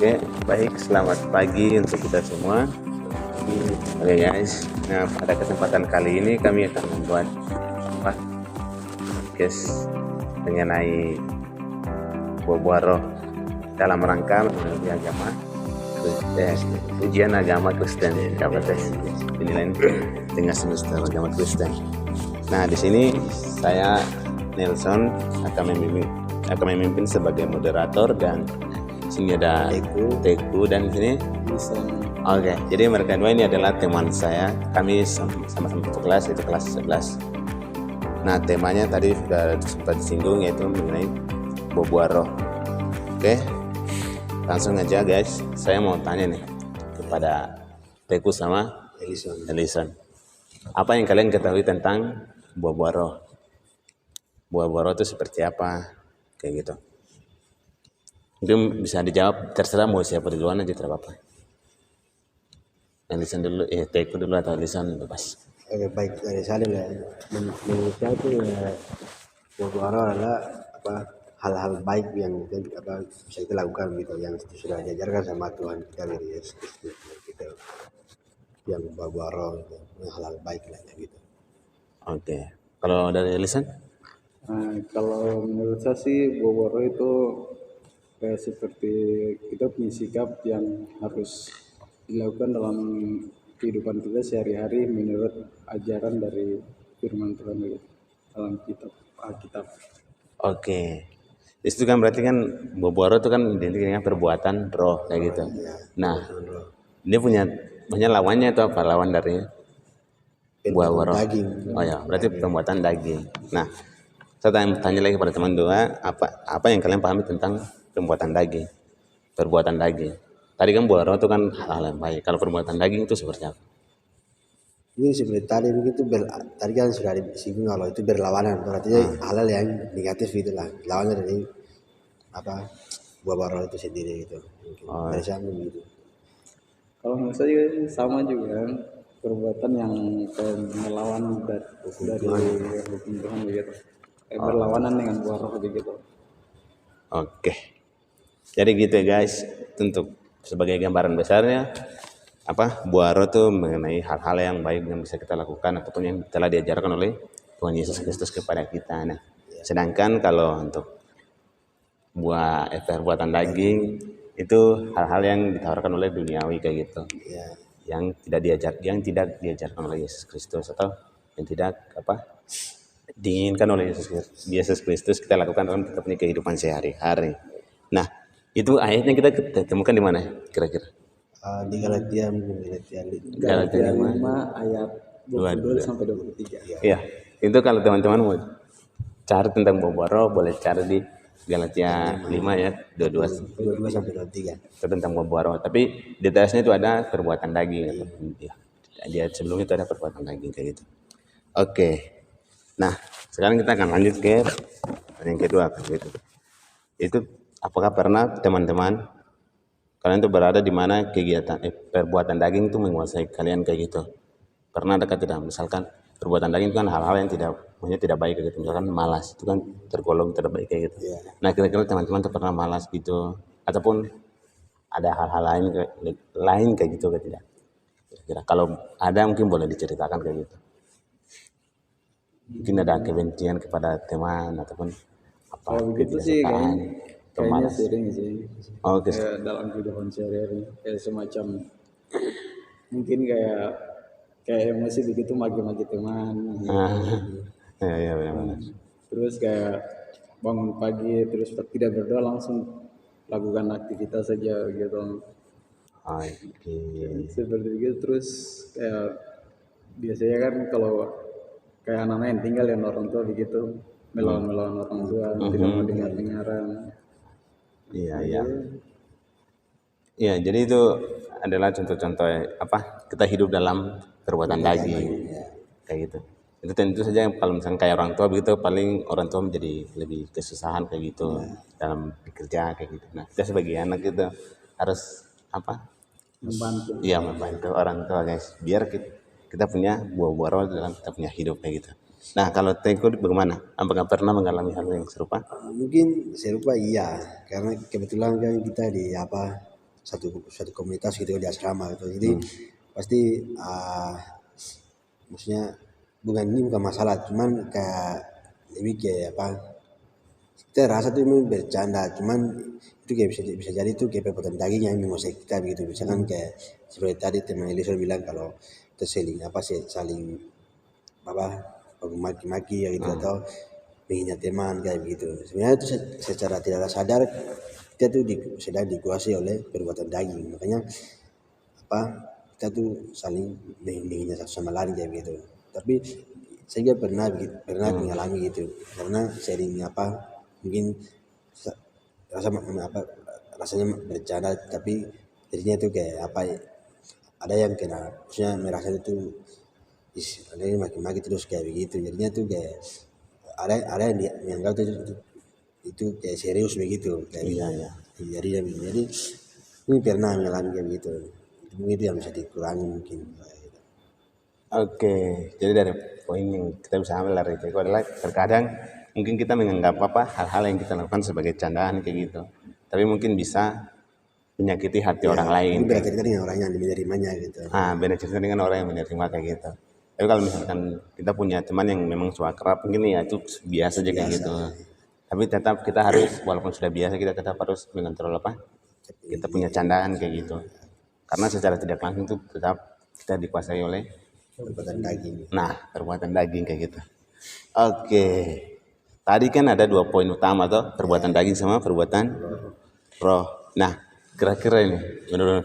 Oke, baik. Selamat pagi untuk kita semua. Oke guys, nah pada kesempatan kali ini kami akan membuat apa? Podcast mengenai buah roh dalam rangka memenuhi agama ujian agama Kristen, KPTS penilaian tengah semester agama Kristen. Nah di sini saya Nelson akan memimpin sebagai moderator dan sini ada Teku dan di sini Oke, jadi mereka dua ini adalah teman saya. Kami sama-sama satu kelas, itu kelas 11. Nah, temanya tadi sudah sempat disinggung yaitu mengenai buah roh. Oke, langsung aja guys. Saya mau tanya nih kepada Teku sama Ellison. Apa yang kalian ketahui tentang buah roh? Buah roh itu seperti apa? Kayak gitu. Mungkin bisa dijawab, terserah mau siapa duluan aja, tidak apa-apa. Ellison dulu, Teku dulu atau Ellison bebas. Oke, baik dari saya dulu ya. Menurut saya itu ya, buah roh adalah hal-hal baik yang bisa kita lakukan gitu, yang sudah diajarkan sama Tuhan kita dari Yesus Kristus gitu. Yang buah roh gitu, hal-hal baik lah gitu. Oke, kalau dari Ellison? Kalau menurut saya sih buah roh itu kayak seperti kita punya sikap yang harus dilakukan dalam kehidupan kita sehari-hari menurut ajaran dari firman Tuhan gitu, dalam Alkitab. Oke, itu kan berarti kan buah roh itu kan identik dengan perbuatan roh kayak gitu. Nah, dia punya lawannya itu apa? Lawan dari buah roh. Daging. Oh ya, berarti perbuatan daging. Nah, saya tanya lagi pada teman dua, apa yang kalian pahami tentang perbuatan daging? Perbuatan daging. Tadi kan buah roh itu kan hal-hal yang baik. Kalau perbuatan daging itu seperti apa? Ini seperti tadi begitu tadi kan sudah disinggung kalau itu berlawanan, berarti hal-hal yang negatif gitulah, lawannya dari buah roh itu sendiri gitu. Mungkin dari saya begitu. Kalau menurut saya sama juga, perbuatan yang melawan dari hukum Tuhan begitu, berlawanan dengan buah roh begitu. Oke, jadi gitu ya guys. Untuk sebagai gambaran besarnya, buah roh itu mengenai hal-hal yang baik yang bisa kita lakukan ataupun yang telah diajarkan oleh Tuhan Yesus Kristus kepada kita. Nah, sedangkan kalau untuk perbuatan daging itu hal-hal yang ditawarkan oleh duniawi kayak gitu, yang tidak diajarkan oleh Yesus Kristus atau yang tidak diinginkan oleh Yesus Kristus kita lakukan dalam kita punya kehidupan sehari-hari. Nah, itu ayatnya kita temukan di mana kira-kira? Di Galatia 5 ayat 22 sampai 23. Iya, itu kalau teman-teman mau cari tentang buah roh boleh cari di Galatia 5 ayat 22 sampai 23. Itu tentang buah roh. Tapi di atasnya itu ada perbuatan daging. Di ayat sebelumnya itu ada perbuatan daging kayak gitu. Oke. Nah, sekarang kita akan lanjut ke yang kedua gitu. Itu apakah pernah teman-teman kalian tuh berada di mana kegiatan perbuatan daging itu menguasai kalian kayak gitu? Pernah ada tidak? Misalkan perbuatan daging itu kan hal-hal yang tidak baik kayak gitu. Misalkan malas itu kan tergolong tidak baik kayak gitu. Nah, kira-kira teman-teman tuh pernah malas gitu ataupun ada hal-hal lain kayak gitu kayak tidak? Kira-kira kalau ada mungkin boleh diceritakan kayak gitu. Mungkin ada kebencian kepada teman ataupun Kalau begitu sih kayaknya sering sih. Kayak dalam kehidupan sehari-hari kayak semacam mungkin kayak emosi begitu maki-maki teman. Ya, benar. Terus kayak bangun pagi terus tidak berdoa langsung lakukan aktivitas saja gitu. Seperti itu. Terus kayak biasanya kan kalau kayak anak-anak yang tinggal yang orang tua begitu melawan orang tua, tidak mau dengar-dengaran. Iya, jadi itu adalah contoh-contoh kita hidup dalam perbuatan daging kayak gitu. Itu tentu saja kalau misalnya kayak orang tua begitu, paling orang tua menjadi lebih kesusahan kayak gitu dalam bekerja kayak gitu. Nah, kita sebagai anak gitu harus Membantu. Iya, membantu orang tua guys, biar kita punya buah-buah roh dalam kita punya hidup kayak gitu. Nah, kalau Teguh bagaimana? Apakah pernah mengalami hal yang serupa? Mungkin serupa iya, karena kebetulan kan kita di satu komunitas gitu di asrama gitu. Jadi pasti maksudnya bukan masalah, cuman kayak lebih kayak apa, kita rasa tuh memang bercanda, cuman itu kayak bisa jadi tuh kayak perbuatan daging yang menguasai kita begitu. Misalkan kayak seperti tadi teman Elisa bilang kalau kita saling apa maki-maki ya gitu, atau menghina teman kayak begitu. Sebenarnya itu secara tidak sadar kita tuh sedang dikuasai oleh perbuatan daging. Makanya apa, kita tuh saling menghina satu sama lain kayak gitu. Tapi saya juga pernah mengalami gitu, karena sering apa, mungkin rasanya bercanda, tapi jadinya tuh kayak apa, ada yang kena, maksudnya merasa itu ada yang maki-maki terus kayak begitu, jadinya tuh kayak ada yang menganggap itu kayak serius begitu kayak jadi ini pernah mengalami kayak begitu. Mungkin itu yang bisa dikurangi mungkin. Oke, jadi dari poin yang kita bisa ambil dari itu adalah terkadang mungkin kita menganggap hal-hal yang kita lakukan sebagai candaan kayak gitu, tapi mungkin bisa menyakiti hati orang lain. Ini beda cerita dengan orang yang menerimanya gitu. Beda cerita dengan orang yang menerima kayak gitu. Tapi kalau misalkan kita punya teman yang memang suka kerap, mungkin ya itu biasa aja kayak gitu. Tapi tetap kita harus, walaupun sudah biasa, kita tetap harus mengontrol kita punya candaan kayak gitu. Karena secara tidak langsung itu tetap kita dikuasai oleh Perbuatan daging. Perbuatan daging kayak gitu. Oke. Tadi kan ada 2 poin utama tuh, perbuatan daging sama perbuatan roh. Nah, kira-kira ini menurut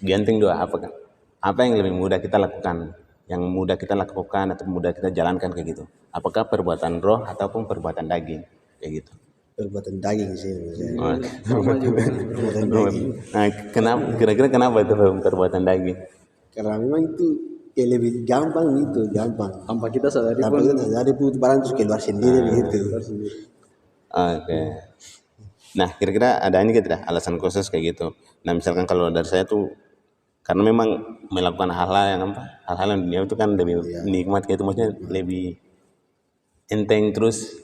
Gianting dua apa yang lebih mudah kita lakukan? Yang mudah kita lakukan atau mudah kita jalankan kayak gitu? Apakah perbuatan roh ataupun perbuatan daging kayak gitu? Perbuatan daging sih maksudnya. Sama juga. Perbuatan daging. Nah, kira-kira kenapa itu perbuatan daging? Karena memang itu kayak lebih gampang gitu, gampang. Tanpa kita sadari Tanpa pun kita sadari pun barang terus keluar sendiri begitu. Oke. Nah, kira-kira ada ini tidak alasan khusus kayak gitu? Nah, misalkan kalau dari saya tuh karena memang melakukan hal-hal yang dunia itu kan lebih nikmat kayak itu, maksudnya lebih enteng, terus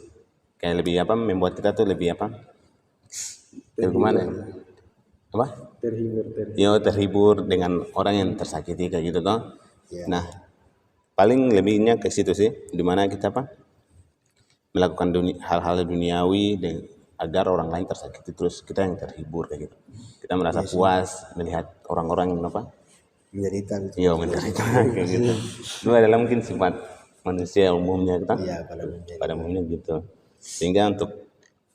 kayak lebih membuat kita tuh lebih gimana? Terhibur dengan orang yang tersakiti kayak gitu toh. Nah, paling lebihnya ke situ sih, dimana kita melakukan hal-hal duniawi agar orang lain tersakiti, terus kita yang terhibur kayak gitu. Kita merasa puas melihat orang-orang yang Menderita gitu. iya menderita kayak gitu. Itu adalah mungkin sifat manusia umumnya kita. Iya, Pada umumnya gitu. Sehingga untuk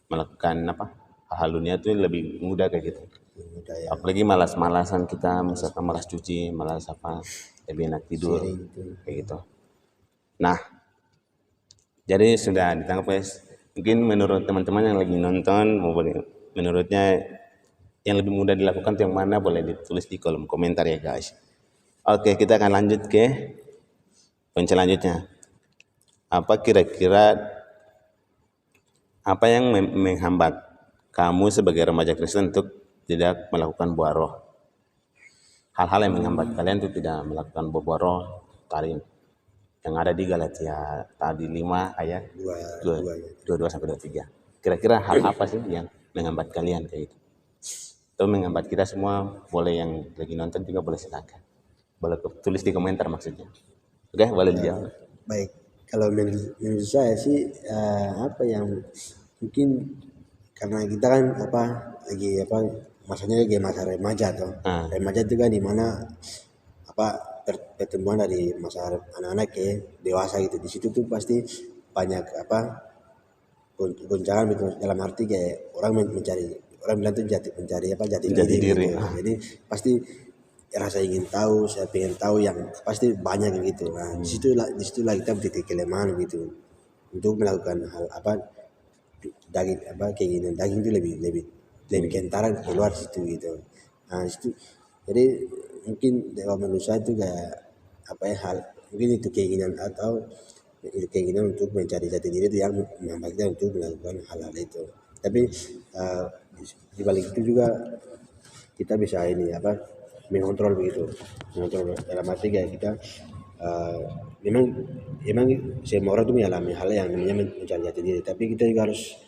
melakukan hal-hal dunia itu lebih mudah kayak gitu. Mudah ya. Apalagi malas-malasan kita, misalkan malas cuci, malas lebih enak tidur kayak gitu. Nah, jadi sudah ditangkap guys. Mungkin menurut teman-teman yang lagi nonton, menurutnya yang lebih mudah dilakukan itu yang mana, boleh ditulis di kolom komentar ya guys. Oke, kita akan lanjut ke poin selanjutnya. Apa kira-kira apa yang menghambat kamu sebagai remaja Kristen untuk tidak melakukan buah roh? Hal-hal yang menghambat kalian itu tidak melakukan buah roh tadi yang ada di Galatia tadi 5 ayat 22 sampai 23. Kira-kira hal apa sih yang menghambat kalian kayak itu? Atau menghambat kita semua? Boleh yang lagi nonton juga boleh silakan. Boleh tulis di komentar maksudnya. Oke, boleh dijawab. Baik, kalau menurut saya sih apa yang mungkin karena kita kan lagi masanya lagi masa remaja atau remaja itu kan dimana pertemuan dari masa anak-anak ke dewasa gitu. Di situ tuh pasti banyak goncangan gitu, dalam arti kayak orang bilang tuh jati diri gitu. Jadi pasti rasa ingin tahu, saya pengen tahu yang pasti banyak gitu. Nah, disitulah kita titik kelemahan gitu untuk melakukan hal keinginan daging itu lebih kentara keluar situ gitu. Nah, situ jadi mungkin kalau menurut saya itu kayak hal mungkin itu keinginan untuk mencari jati diri itu yang menghambat kita untuk melakukan hal-hal itu. Tapi di balik itu juga kita bisa mengontrol begitu, mengontrol dalam arti kayak kita memang semua orang itu mengalami hal yang namanya mencari jati diri, tapi kita juga harus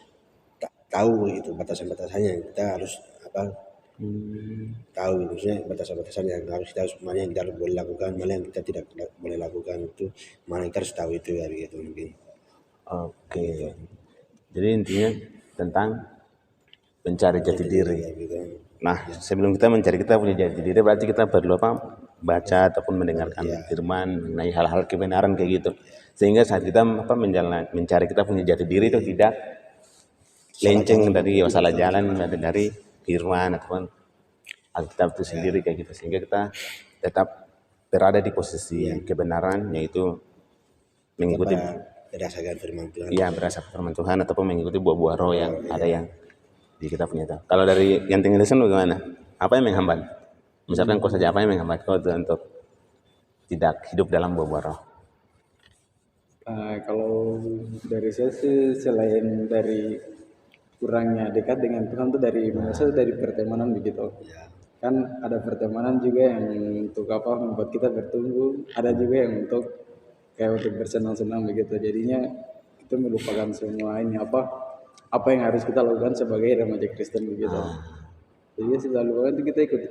tahu itu batasan-batasannya. Kita harus tahu maksudnya batasan-batasan yang harus kita mana yang kita boleh lakukan, mana yang kita tidak boleh lakukan itu, mana yang kita harus tahu itu ya gitu mungkin. Oke. Jadi intinya tentang mencari jati diri. Ya, gitu. Nah, sebelum kita mencari kita punya jati diri, berarti kita perlu apa? Baca ataupun mendengarkan firman mengenai hal-hal kebenaran kayak gitu. Sehingga saat kita mencari kita punya jati diri itu tidak lenceng dari salah jalan dari firman ataupun Alkitab itu sendiri kayak gitu. Sehingga kita tetap berada di posisi kebenaran, yaitu mengikuti Berdasarkan firman Tuhan. ya berdasarkan firman Tuhan ataupun mengikuti buah-buah roh yang ada yang di kita punya tahu. Kalau dari yang tinggal listen bagaimana? Apa yang menghambat? Misalkan kau saja apa yang menghambat kau untuk tidak hidup dalam buah-buah roh? Kalau dari saya sih selain dari kurangnya dekat dengan Tuhan tuh dari maksudnya dari pertemanan begitu. Kan ada pertemanan juga yang untuk apa membuat kita bertumbuh, ada juga yang untuk kayak untuk bersenang-senang begitu. Jadinya kita melupakan semua ini apa yang harus kita lakukan sebagai remaja Kristen begitu. Jadi selalu itu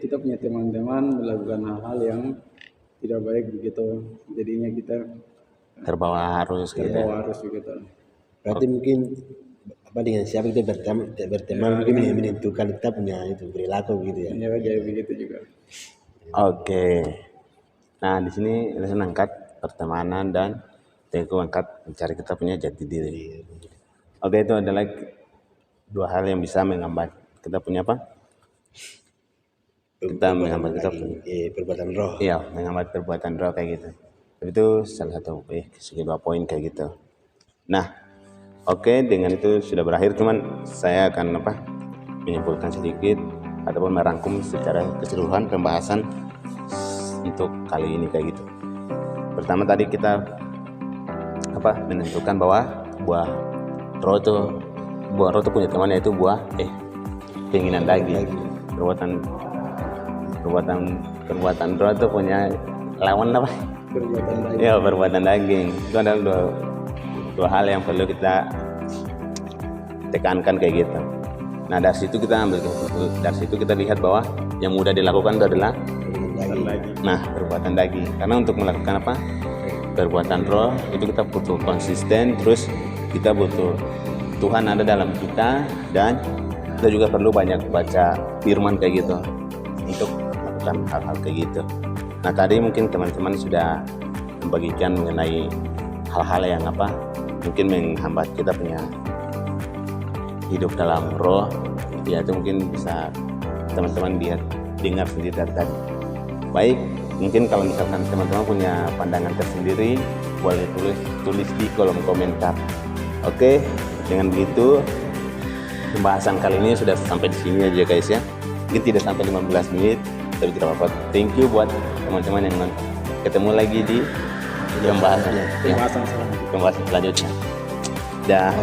kita punya teman-teman melakukan hal-hal yang tidak baik begitu. Jadinya kita Terbawa arus gitu. harus begitu. Berarti mungkin apa dengan siapa kita berteman mungkin menentukan kita punya itu perilaku gitu ya. Ya jadi begitu juga. Oke. Nah, di sini Elison angkat pertemanan dan Teguh angkat mencari kita punya jati diri. Oke, itu adalah dua hal yang bisa menghambat kita punya apa? Kita menghambat kita punya Perbuatan roh. iya, menghambat perbuatan roh kayak gitu. Itu salah satu segi 2 poin kayak gitu. Nah, oke, dengan itu sudah berakhir, cuman saya akan menyimpulkan sedikit ataupun merangkum secara keseluruhan pembahasan untuk kali ini kayak gitu. Pertama tadi kita menentukan bahwa buah roh itu punya teman, yaitu buah keinginan daging. Perbuatan roh itu punya lawan apa? Perbuatan baik. Ya, perbuatan daging. Itu adalah dua hal yang perlu kita tekankan kayak gitu. Nah, dari situ kita lihat bahwa yang mudah dilakukan itu adalah perbuatan daging. Karena untuk melakukan perbuatan roh itu kita butuh konsisten, terus kita butuh Tuhan ada dalam kita, dan kita juga perlu banyak baca firman kayak gitu untuk melakukan hal-hal kayak gitu. Nah, tadi mungkin teman-teman sudah membagikan mengenai hal-hal yang mungkin menghambat kita punya hidup dalam roh, ya itu mungkin bisa teman-teman dengar sendiri tadi. Baik, mungkin kalau misalkan teman-teman punya pandangan tersendiri, boleh tulis di kolom komentar. Oke, dengan begitu pembahasan kali ini sudah sampai di sini aja guys ya. Mungkin tidak sampai 15 menit, tapi tidak apa-apa. Thank you buat teman-teman yang nonton. Ketemu lagi di pembahasan selanjutnya. Dah.